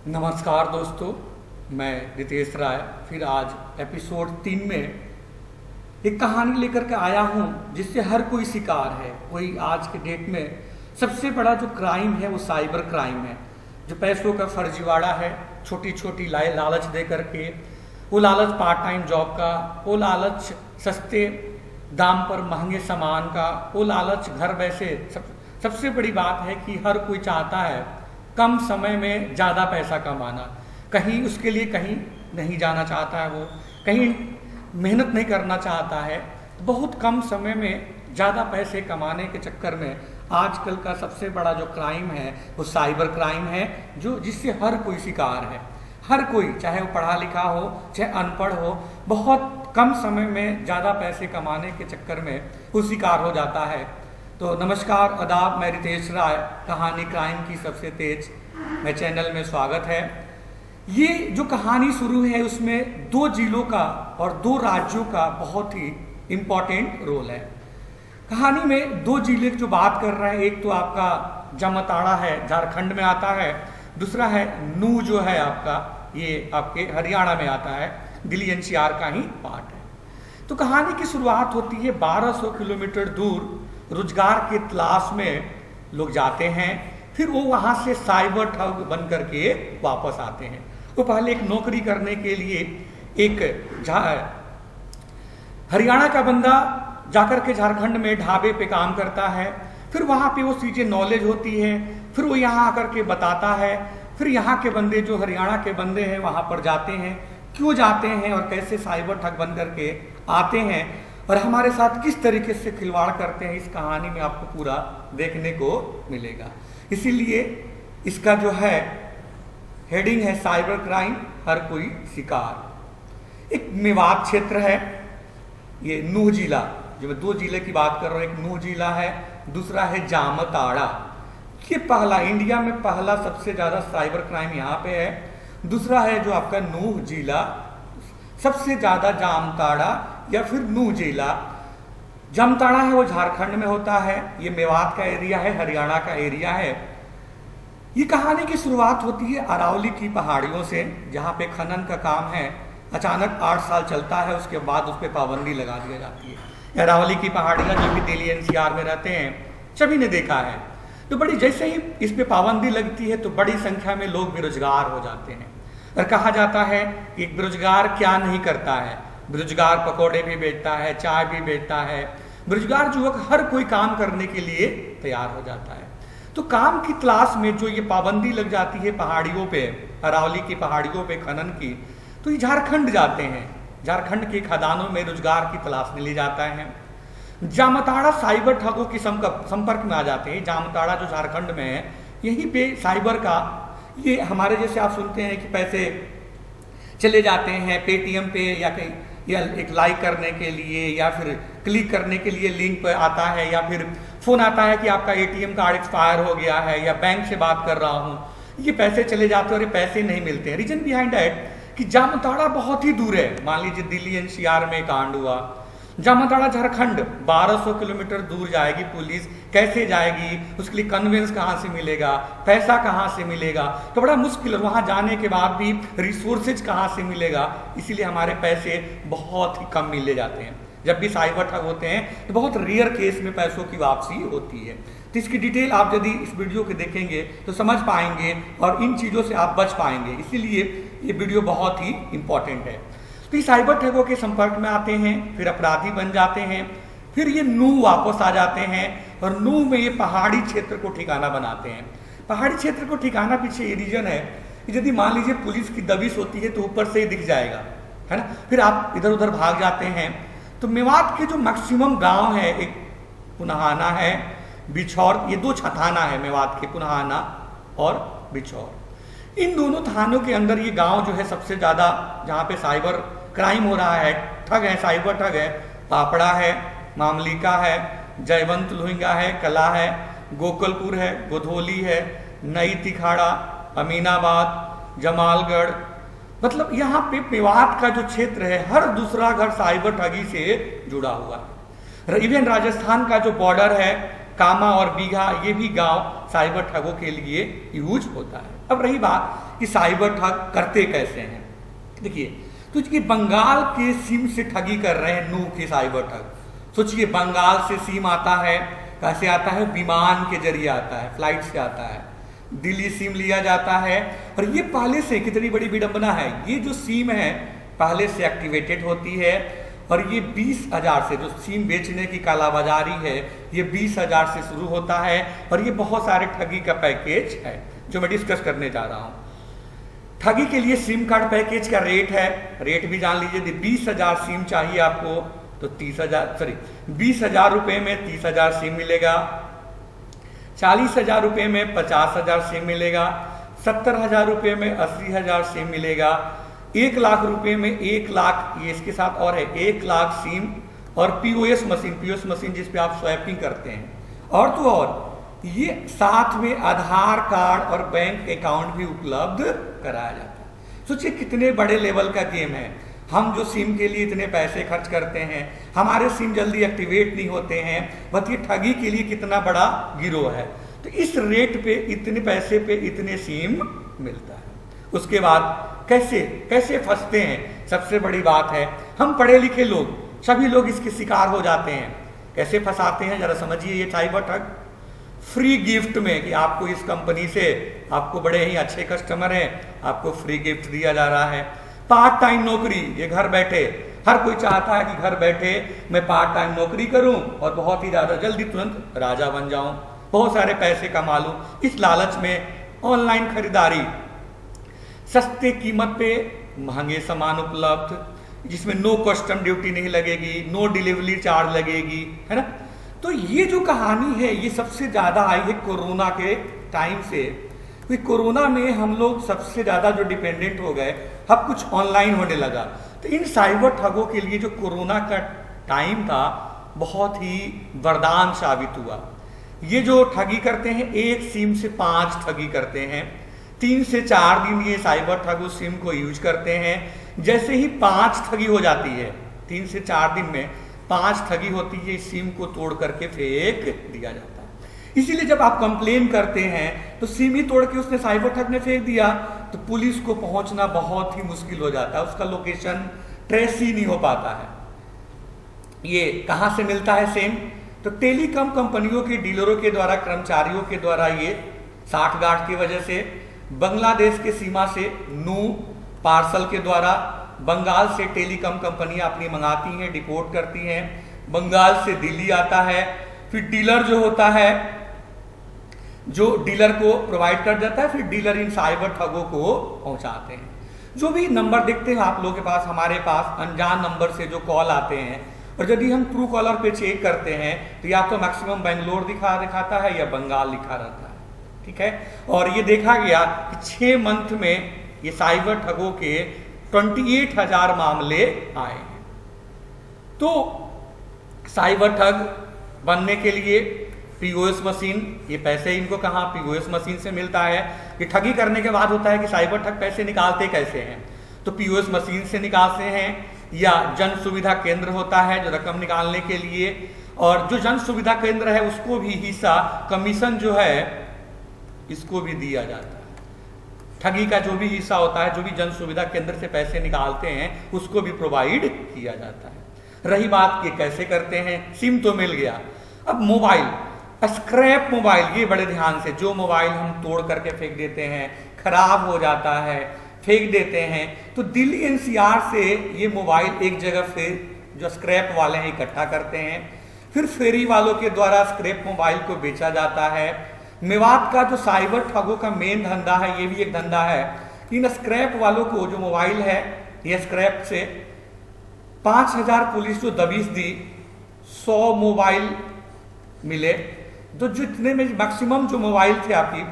नमस्कार दोस्तों, मैं रितेश राय फिर आज एपिसोड 3 में एक कहानी लेकर के आया हूँ जिससे हर कोई शिकार है। कोई आज के डेट में सबसे बड़ा जो क्राइम है वो साइबर क्राइम है, जो पैसों का फर्जीवाड़ा है। छोटी छोटी लालच दे करके, वो लालच पार्ट टाइम जॉब का, वो लालच सस्ते दाम पर महंगे सामान का, वो लालच घर बैठे। सबसे बड़ी बात है कि हर कोई चाहता है कम समय में ज़्यादा पैसा कमाना। कहीं उसके लिए कहीं नहीं जाना चाहता है, वो कहीं मेहनत नहीं करना चाहता है। बहुत कम समय में ज़्यादा पैसे कमाने के चक्कर में आजकल का सबसे बड़ा जो क्राइम है वो साइबर क्राइम है, जो जिससे हर कोई शिकार है। हर कोई, चाहे वो पढ़ा लिखा हो चाहे अनपढ़ हो, बहुत कम समय में ज़्यादा पैसे कमाने के चक्कर में वो शिकार हो जाता है। तो नमस्कार, आदाब, मैं रितेश राय, कहानी क्राइम की सबसे तेज मैं चैनल में स्वागत है। ये जो कहानी शुरू है उसमें 2 जिलों का और 2 राज्यों का बहुत ही इम्पोर्टेंट रोल है। कहानी में 2 जिले जो बात कर रहे हैं, एक तो आपका जामताड़ा है, झारखंड में आता है। दूसरा है नूह, जो है आपका ये आपके हरियाणा में आता है, दिल्ली एनसीआर का ही पार्ट है। तो कहानी की शुरुआत होती है 1200 किलोमीटर दूर रोजगार के तलाश में लोग जाते हैं। फिर वो वहाँ से साइबर ठग बन करके वापस आते हैं। वो पहले एक नौकरी करने के लिए एक हरियाणा का बंदा जाकर के झारखंड में ढाबे पे काम करता है। फिर वहाँ पे वो चीज़ें नॉलेज होती है, फिर वो यहाँ आकर के बताता है। फिर यहाँ के बंदे, जो हरियाणा के बंदे हैं, वहाँ पर जाते हैं। क्यों जाते हैं और कैसे साइबर ठग बन करके आते हैं और हमारे साथ किस तरीके से खिलवाड़ करते हैं, इस कहानी में आपको पूरा देखने को मिलेगा। इसीलिए इसका जो है हेडिंग है साइबर क्राइम, हर कोई शिकार। एक मेवात क्षेत्र है, ये नूह जिला, जो मैं 2 जिले की बात कर रहा हूँ, एक नूह जिला है, दूसरा है जामताड़ा। ये पहला, इंडिया में पहला सबसे ज़्यादा साइबर क्राइम यहाँ पे है। दूसरा है जो आपका नूह जिला, सबसे ज़्यादा जामताड़ा या फिर नूह जिला। जामताड़ा है वो झारखंड में होता है, ये मेवात का एरिया है, हरियाणा का एरिया है। ये कहानी की शुरुआत होती है अरावली की पहाड़ियों से, जहाँ पे खनन का काम है। अचानक 8 साल चलता है, उसके बाद उस पर पाबंदी लगा दी जाती है। अरावली की पहाड़ियाँ जो भी दिल्ली एनसीआर में रहते हैं, सभी ने देखा है। तो बड़ी, जैसे ही इस पर पाबंदी लगती है तो बड़ी संख्या में लोग बेरोजगार हो जाते हैं। और कहा जाता है कि बेरोजगार क्या नहीं करता है, बेरोजगार पकौड़े भी बेचता है, चाय भी बेचता है। बेरोजगार युवक हर कोई काम करने के लिए तैयार हो जाता है। तो काम की तलाश में जो ये पाबंदी लग जाती है पहाड़ियों पे, अरावली की पहाड़ियों पे खनन की, तो ये झारखंड जाते हैं। झारखंड के खदानों में रोजगार की तलाश में ले जाता है। जामताड़ा साइबर ठगों के संपर्क में आ जाते हैं। जामताड़ा जो झारखंड में है, यहीं पे साइबर का, ये हमारे जैसे आप सुनते हैं कि पैसे चले जाते हैं पेटीएम पे या कहीं, या एक लाइक करने के लिए या फिर क्लिक करने के लिए लिंक पर आता है, या फिर फ़ोन आता है कि आपका एटीएम कार्ड एक्सपायर हो गया है, या बैंक से बात कर रहा हूँ, ये पैसे चले जाते हैं और ये पैसे नहीं मिलते हैं। रीजन बिहाइंड दैट कि जामताड़ा बहुत ही दूर है। मान लीजिए दिल्ली एनसीआर में कांड हुआ, जामताड़ा झारखंड 1200 किलोमीटर दूर जाएगी पुलिस, कैसे जाएगी, उसके लिए कन्वेंस कहाँ से मिलेगा, पैसा कहाँ से मिलेगा, तो बड़ा मुश्किल है। वहाँ जाने के बाद भी रिसोर्सेज कहाँ से मिलेगा, इसीलिए हमारे पैसे बहुत ही कम मिले जाते हैं। जब भी साइबर ठग होते हैं तो बहुत रेयर केस में पैसों की वापसी होती है। तो इसकी डिटेल आप यदि इस वीडियो को देखेंगे तो समझ पाएंगे और इन चीज़ों से आप बच पाएंगे। इसीलिए ये वीडियो बहुत ही इंपॉर्टेंट है। तो ये साइबर ठगों के संपर्क में आते हैं, फिर अपराधी बन जाते हैं, फिर ये नूह वापस आ जाते हैं और नूह में ये पहाड़ी क्षेत्र को ठिकाना बनाते हैं। पहाड़ी क्षेत्र को ठिकाना पीछे ये रीजन है कि यदि मान लीजिए पुलिस की दबिश होती है तो ऊपर से ही दिख जाएगा, है ना। फिर आप इधर उधर भाग जाते हैं। तो मेवात के जो मैक्सिमम गाँव है, एक पुनहाना है, बिछौर, ये 2 थाना है मेवात के, पुनहाना और बिछौर। इन दोनों थानों के अंदर ये गांव जो है सबसे ज़्यादा, जहाँ पे साइबर क्राइम हो रहा है, ठग है, साइबर ठग है। पापड़ा है, मामलिका है, जयवंत लुहिंगा है, कला है, गोकलपुर है, गोधोली है, नई तिखाड़ा, अमीनाबाद, जमालगढ़। मतलब यहाँ पे मेवात का जो क्षेत्र है, हर दूसरा घर साइबर ठगी से जुड़ा हुआ है। इवन राजस्थान का जो बॉर्डर है, कामा और बीघा ये भी गांव साइबर ठगों के लिए यूज होता है। अब रही बात कि साइबर ठग करते कैसे हैं। देखिए, तो ये बंगाल के सिम से ठगी कर रहे हैं नू के साइबर ठग। सोचिए, बंगाल से सिम आता है, कैसे आता है? विमान के जरिए आता है, फ्लाइट से आता है, दिल्ली सिम लिया जाता है। और ये पहले से, कितनी बड़ी विडंबना है, ये जो सिम है पहले से एक्टिवेटेड होती है और ये 20,000 से, जो सिम बेचने की कालाबाजारी है, ये 20,000 से शुरू होता है। और ये बहुत सारे ठगी का पैकेज है जो मैं डिस्कस करने जा रहा हूँ। ठगी के लिए सिम कार्ड पैकेज का रेट है, रेट भी जान लीजिए। 20,000 सिम चाहिए आपको तो 20,000 रुपए में 30,000 सिम मिलेगा, 40,000 रुपए में 50,000 सिम मिलेगा, 70,000 रुपए में 80,000 सिम मिलेगा, 1 लाख रुपए में 1 लाख, ये इसके साथ और है 1 लाख सिम। और पीओएस मशीन जिस पे आप स्वैपिंग करते हैं, और तो और ये साथ में आधार कार्ड और बैंक अकाउंट भी उपलब्ध कराया जाता है। सोचिए कितने बड़े लेवल का गेम है। हम जो सिम के लिए इतने पैसे खर्च करते हैं, हमारे सिम जल्दी एक्टिवेट नहीं होते हैं, बट ये ठगी के लिए कितना बड़ा गिरोह है। तो इस रेट पे, इतने पैसे पे इतने सिम मिलता है। उसके बाद कैसे फंसते हैं, सबसे बड़ी बात है, हम पढ़े लिखे लोग, सभी लोग इसके शिकार हो जाते हैं। कैसे फंसाते हैं जरा समझिए। ये साइबर ठग फ्री गिफ्ट में, कि आपको इस कंपनी से, आपको बड़े ही अच्छे कस्टमर हैं, आपको फ्री गिफ्ट दिया जा रहा है। पार्ट टाइम नौकरी, ये घर बैठे, हर कोई चाहता है कि घर बैठे मैं पार्ट टाइम नौकरी करूं और बहुत ही ज्यादा जल्दी तुरंत राजा बन जाऊं, बहुत सारे पैसे कमा लूं। इस लालच में ऑनलाइन खरीदारी, सस्ते कीमत पे महंगे सामान उपलब्ध, जिसमें नो कस्टम ड्यूटी नहीं लगेगी, नो डिलीवरी चार्ज लगेगी, है ना। तो ये जो कहानी है ये सबसे ज्यादा आई है कोरोना के टाइम से। तो कोरोना में हम लोग सबसे ज्यादा जो डिपेंडेंट हो गए, अब कुछ ऑनलाइन होने लगा। तो इन साइबर ठगों के लिए जो कोरोना का टाइम था बहुत ही वरदान साबित हुआ। ये जो ठगी करते हैं, एक सिम से 5 ठगी करते हैं, 3 से 4 दिन ये साइबर ठग उस सिम को यूज करते हैं। जैसे ही 5 ठगी हो जाती है, 3 से 4 दिन में 5 ठगी होती है, इस सिम को तोड़ करके फेंक दिया जाता है। इसीलिए जब आप कंप्लेन करते हैं तो सिम ही तोड़ के उसने, साइबर ठग ने फेंक दिया, तो पुलिस को पहुंचना बहुत ही मुश्किल हो जाता है, उसका लोकेशन ट्रेस ही नहीं हो पाता है। ये कहां से मिलता है सेम? तो टेलीकॉम कंपनियों के डीलरों के द्वारा, कर्मचारियों के द्वारा ये साठगांठ की वजह से बांग्लादेश के सीमा से नू पार्सल के द्वारा बंगाल से टेलीकॉम कंपनियां अपनी मंगाती हैं, डिपोर्ट करती हैं, बंगाल से दिल्ली आता है, फिर डीलर जो होता है, जो डीलर को प्रोवाइड कर देता है, फिर डीलर इन साइबर ठगों को पहुंचाते हैं। जो भी नंबर देखते हैं आप लोगों के पास, हमारे पास अनजान नंबर से जो कॉल आते हैं, और यदि हम ट्रू कॉलर पे चेक करते हैं तो या तो मैक्सिमम बेंगलोर दिखाता है या बंगाल लिखा रहता है, ठीक है। और ये देखा गया कि 6 मंथ में ये साइबर ठगों के 28,000 मामले आए हैं। तो साइबर ठग बनने के लिए पीओएस मशीन, ये पैसे इनको कहाँ पीओएस मशीन से मिलता है। ये ठगी करने के बाद होता है कि साइबर ठग पैसे निकालते कैसे हैं, तो पीओएस मशीन से निकालते हैं, या जन सुविधा केंद्र होता है जो रकम निकालने के लिए, और जो जन सुविधा केंद्र है उसको भी हिस्सा कमीशन जो है इसको भी दिया जाता है। ठगी का जो भी हिस्सा होता है, जो भी जन सुविधा केंद्र से पैसे निकालते हैं उसको भी प्रोवाइड किया जाता है। रही बात ये कैसे करते हैं, सिम तो मिल गया, अब मोबाइल, स्क्रैप मोबाइल, ये बड़े ध्यान से, जो मोबाइल हम तोड़ करके फेंक देते हैं, खराब हो जाता है, फेंक देते हैं, तो दिल्ली एनसीआर से ये मोबाइल एक जगह से जो स्क्रैप वाले हैं इकट्ठा करते हैं, फिर फेरी वालों के द्वारा स्क्रैप मोबाइल को बेचा जाता है। मेवात का जो साइबर ठगों का मेन धंधा है, ये भी एक धंधा है, इन स्क्रैप वालों को जो मोबाइल है, ये स्क्रैप से 5,000 पुलिस जो दबिश दी, 100 मोबाइल मिले, तो जितने में मैक्सिमम जो मोबाइल थे आपकी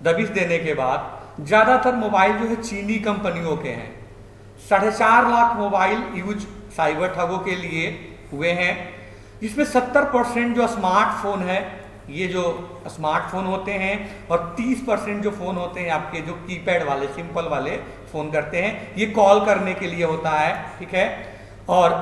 दबिश देने के बाद, ज्यादातर मोबाइल जो है चीनी कंपनियों के हैं। 4.5 लाख मोबाइल यूज साइबर ठगों के लिए हुए हैं, जिसमें 70% जो स्मार्टफोन है, ये जो स्मार्टफोन होते हैं, और 30% जो फोन होते हैं आपके जो कीपैड वाले, सिंपल वाले फोन करते हैं, ये कॉल करने के लिए होता है, ठीक है। और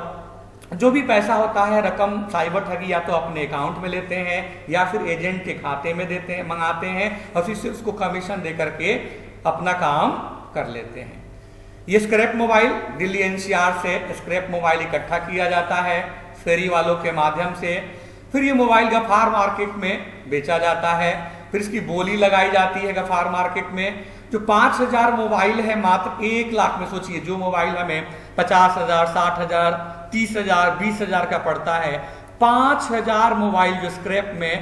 जो भी पैसा होता है रकम साइबर ठगी या तो अपने अकाउंट में लेते हैं या फिर एजेंट के खाते में देते हैं, मंगाते हैं और फिर से उसको कमीशन दे करके अपना काम कर लेते हैं। ये स्क्रैप मोबाइल दिल्ली एनसीआर से स्क्रैप मोबाइल इकट्ठा किया जाता है फेरी वालों के माध्यम से, फिर ये मोबाइल गफार मार्केट में बेचा जाता है, फिर इसकी बोली लगाई जाती है गफार मार्केट में। जो 5000 मोबाइल है मात्र 1 लाख में, सोचिए जो मोबाइल हमें 50,000, 60,000, 30,000, 20,000 का पड़ता है, 5000 मोबाइल जो स्क्रैप में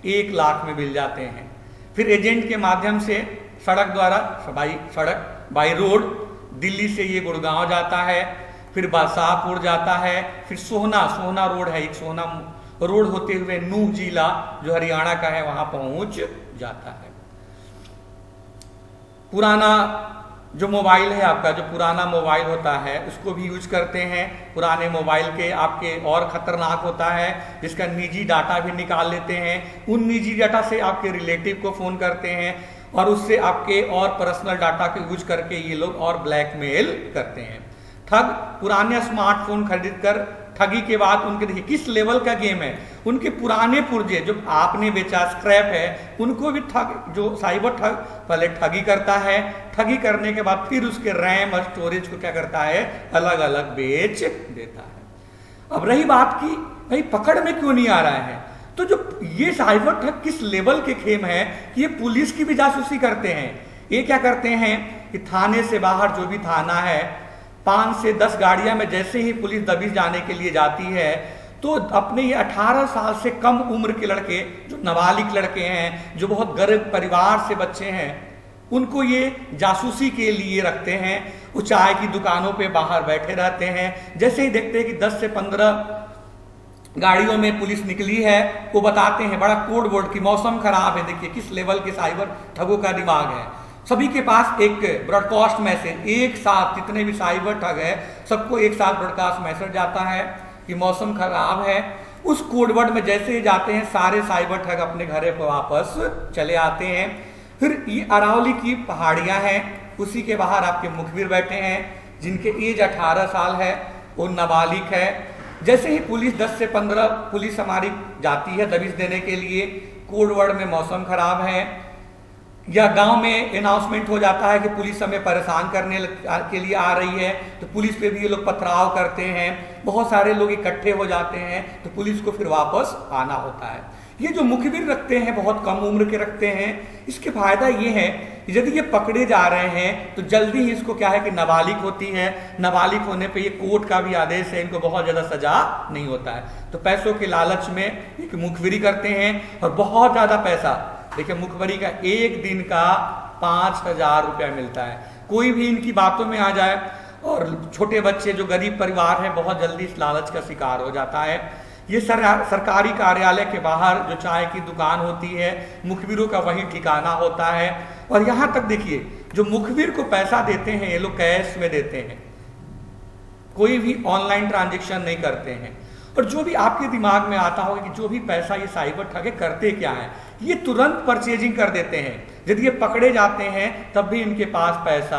1 लाख में मिल जाते हैं। फिर एजेंट के माध्यम से सड़क द्वारा बाई रोड दिल्ली से ये गुड़गांव जाता है, फिर शाहपुर जाता है, फिर सोहना रोड है, एक सोहना रोड होते हुए नूह जिला जो हरियाणा का है वहां पहुंच जाता है। पुराना जो मोबाइल है आपका, जो पुराना मोबाइल होता है उसको भी यूज करते हैं। पुराने मोबाइल के आपके और खतरनाक होता है जिसका निजी डाटा भी निकाल लेते हैं। उन निजी डाटा से आपके रिलेटिव को फोन करते हैं और उससे आपके और पर्सनल डाटा को यूज करके ये लोग और ब्लैकमेल करते हैं। ठग पुराने स्मार्टफोन खरीदकर ठगी के बाद उनके, देखिए किस लेवल का गेम है, उनके पुराने पुर्जे जो आपने बेचा स्क्रैप है उनको भी जो साइबर ठग पहले ठगी करता है, ठगी करने के बाद फिर उसके रैम और स्टोरेज को क्या करता है, अलग अलग बेच देता है। अब रही बात की भाई पकड़ में क्यों नहीं आ रहा है, तो जो ये साइबर ठग किस लेवल के खेम है कि ये पुलिस की भी जासूसी करते हैं। ये क्या करते हैं कि थाने से बाहर जो भी थाना है 5 से 10 गाड़ियां में जैसे ही पुलिस दबिश जाने के लिए जाती है तो अपने ये 18 साल से कम उम्र के लड़के, जो नाबालिग लड़के हैं, जो बहुत गरीब परिवार से बच्चे हैं, उनको ये जासूसी के लिए रखते हैं। वो चाय की दुकानों पे बाहर बैठे रहते हैं, जैसे ही देखते हैं कि 10 से 15 गाड़ियों में पुलिस निकली है वो बताते हैं बड़ा कोड वर्ड की मौसम खराब है। देखिए किस लेवल के साइबर ठगों का दिमाग है। सभी के पास एक ब्रॉडकास्ट मैसेज, एक साथ जितने भी साइबर ठग है सबको एक साथ ब्रॉडकास्ट मैसेज जाता है कि मौसम खराब है। उस कोडवर्ड में जैसे ही जाते हैं सारे साइबर ठग अपने घरे पर वापस चले आते हैं। फिर ये अरावली की पहाड़ियां हैं, उसी के बाहर आपके मुखबिर बैठे हैं जिनके एज 18 साल है, वो नाबालिग है। जैसे ही पुलिस 10 से 15 पुलिस हमारी जाती है दबिश देने के लिए, कोडवर्ड में मौसम खराब है या गांव में अनाउंसमेंट हो जाता है कि पुलिस हमें परेशान करने के लिए आ रही है, तो पुलिस पे भी ये लोग पथराव करते हैं। बहुत सारे लोग इकट्ठे हो जाते हैं तो पुलिस को फिर वापस आना होता है। ये जो मुखबिर रखते हैं बहुत कम उम्र के रखते हैं, इसके फायदा ये है कि यदि ये पकड़े जा रहे हैं तो जल्दी ही इसको क्या है कि नाबालिग होती है, नाबालिग होने पे ये कोर्ट का भी आदेश है, इनको बहुत ज्यादा सजा नहीं होता है। तो पैसों के लालच में एक मुखबिरी करते हैं और बहुत ज्यादा पैसा, देखिए मुखबरी का एक दिन का 5000 रुपया मिलता है। कोई भी इनकी बातों में आ जाए और छोटे बच्चे जो गरीब परिवार है बहुत जल्दी इस लालच का शिकार हो जाता है। ये सरकारी कार्यालय के बाहर जो चाय की दुकान होती है मुखबिरों का वही ठिकाना होता है। और यहाँ तक देखिए जो मुखबिर को पैसा देते हैं ये लोग कैश में देते हैं, कोई भी ऑनलाइन ट्रांजेक्शन नहीं करते हैं। और जो भी आपके दिमाग में आता होगा कि जो भी पैसा ये साइबर ठगे करते क्या है, ये तुरंत परचेजिंग कर देते हैं। यदि ये पकड़े जाते हैं तब भी इनके पास पैसा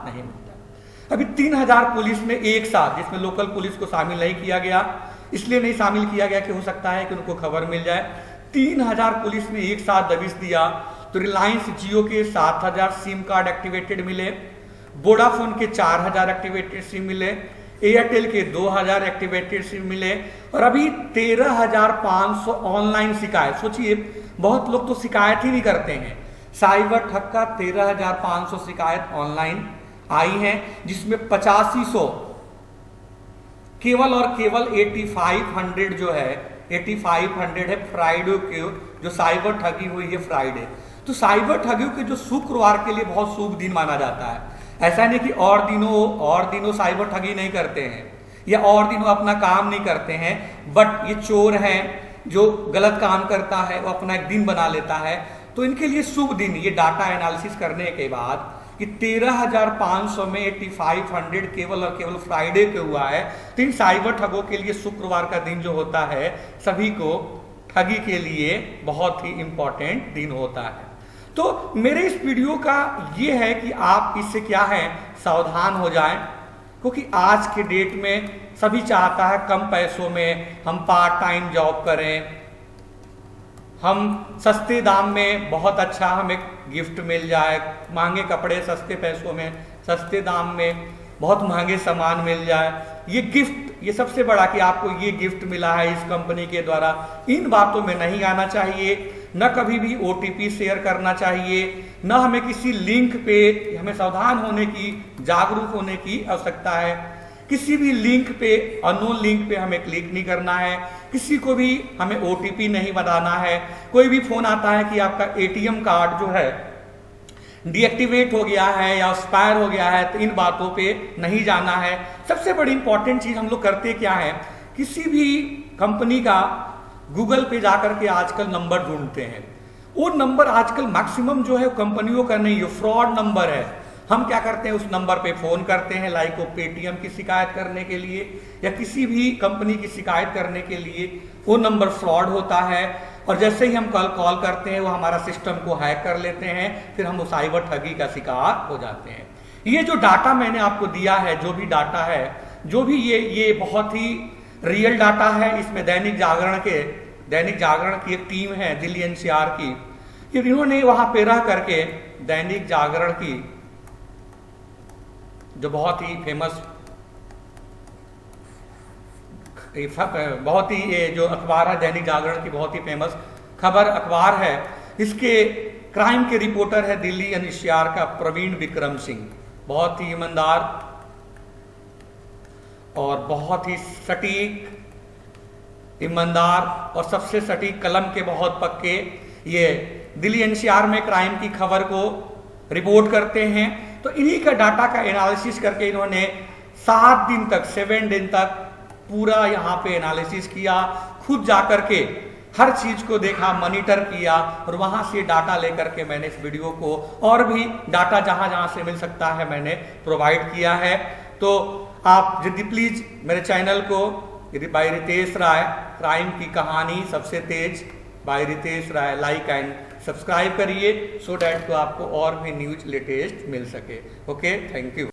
नहीं मिलता। अभी 3000 पुलिस ने एक साथ, जिसमें लोकल पुलिस को शामिल नहीं किया गया, इसलिए नहीं शामिल किया गया कि हो सकता है कि उनको खबर मिल जाए। 3000 पुलिस ने एक साथ दबिश दिया तो रिलायंस जियो के 7000 सिम कार्ड एक्टिवेटेड मिले, वोडाफोन के 4000 एक्टिवेटेड सिम मिले, एयरटेल के 2000 एक्टिवेटेड सिम मिले और अभी 13500 ऑनलाइन शिकायत। सोचिए बहुत लोग तो शिकायत ही नहीं करते हैं, साइबर ठग का 13500 शिकायत ऑनलाइन आई है, जिसमें 8500 केवल और केवल 8500 जो है 8500 है फ्राइडे के, जो साइबर ठगी हुई है फ्राइडे। तो साइबर ठगी के जो शुक्रवार के लिए बहुत शुभ दिन माना जाता है। ऐसा नहीं कि और दिनों साइबर ठगी नहीं करते हैं या और दिनों अपना काम नहीं करते हैं, बट ये चोर हैं जो गलत काम करता है वो अपना एक दिन बना लेता है। तो इनके लिए शुभ दिन, ये डाटा एनालिसिस करने के बाद कि 13500 में 8500 केवल और केवल फ्राइडे के हुआ है। तो इन साइबर ठगों के लिए शुक्रवार का दिन जो होता है सभी को ठगी के लिए बहुत ही इंपॉर्टेंट दिन होता है। तो मेरे इस वीडियो का ये है कि आप इससे क्या है सावधान हो जाएं। क्योंकि आज के डेट में सभी चाहता है कम पैसों में हम पार्ट टाइम जॉब करें, हम सस्ते दाम में बहुत अच्छा हमें गिफ्ट मिल जाए, महंगे कपड़े सस्ते पैसों में, सस्ते दाम में बहुत महंगे सामान मिल जाए। ये गिफ्ट, ये सबसे बड़ा कि आपको ये गिफ्ट मिला है इस कंपनी के द्वारा, इन बातों में नहीं आना चाहिए। न कभी भी OTP शेयर करना चाहिए, न हमें किसी लिंक पे, हमें सावधान होने की, जागरूक होने की आवश्यकता है। किसी भी लिंक पे, अननोन लिंक पे हमें क्लिक नहीं करना है, किसी को भी हमें OTP नहीं बताना है। कोई भी फोन आता है कि आपका ATM कार्ड जो है डीएक्टिवेट हो गया है या एक्सपायर हो गया है, तो इन बातों पे नहीं जाना है। सबसे बड़ी इंपॉर्टेंट चीज हम लोग करते क्या है, किसी भी कंपनी का गूगल पे जाकर के आजकल नंबर ढूंढते हैं। वो नंबर आजकल मैक्सिमम जो है कंपनियों का नहीं, ये फ्रॉड नंबर है। हम क्या करते हैं, उस नंबर पे फोन करते हैं, लाइक वो पेटीएम की शिकायत करने के लिए या किसी भी कंपनी की शिकायत करने के लिए। वो नंबर फ्रॉड होता है और जैसे ही हम कॉल करते हैं वो हमारा सिस्टम को हैक कर लेते हैं, फिर हम उस साइबर ठगी का शिकार हो जाते हैं। ये जो डाटा मैंने आपको दिया है, जो भी डाटा है, जो भी ये बहुत ही रियल डाटा है। इसमें दैनिक जागरण की एक टीम है दिल्ली NCR की, इन्होंने वहां पे रह करके दैनिक जागरण की जो बहुत ही फेमस, बहुत ही ये जो अखबार है दैनिक जागरण की बहुत ही फेमस खबर अखबार है, इसके क्राइम के रिपोर्टर है दिल्ली NCR का प्रवीण विक्रम सिंह। बहुत ही ईमानदार और बहुत ही सटीक, ईमानदार और सबसे सटीक कलम के बहुत पक्के ये दिल्ली NCR में क्राइम की खबर को रिपोर्ट करते हैं। तो इन्हीं का डाटा का एनालिसिस करके इन्होंने 7 दिन तक, 7 दिन तक पूरा यहाँ पे एनालिसिस किया, खुद जाकर के हर चीज को देखा, मॉनिटर किया और वहां से डाटा लेकर के मैंने इस वीडियो को और भी डाटा जहां जहां से मिल सकता है मैंने प्रोवाइड किया है। तो आप यदि प्लीज मेरे चैनल को बाय रितेश राय, क्राइम की कहानी सबसे तेज by Ritesh Rai, like and subscribe करिए, सो डैट तो आपको और भी न्यूज लेटेस्ट मिल सके। Okay, thank you.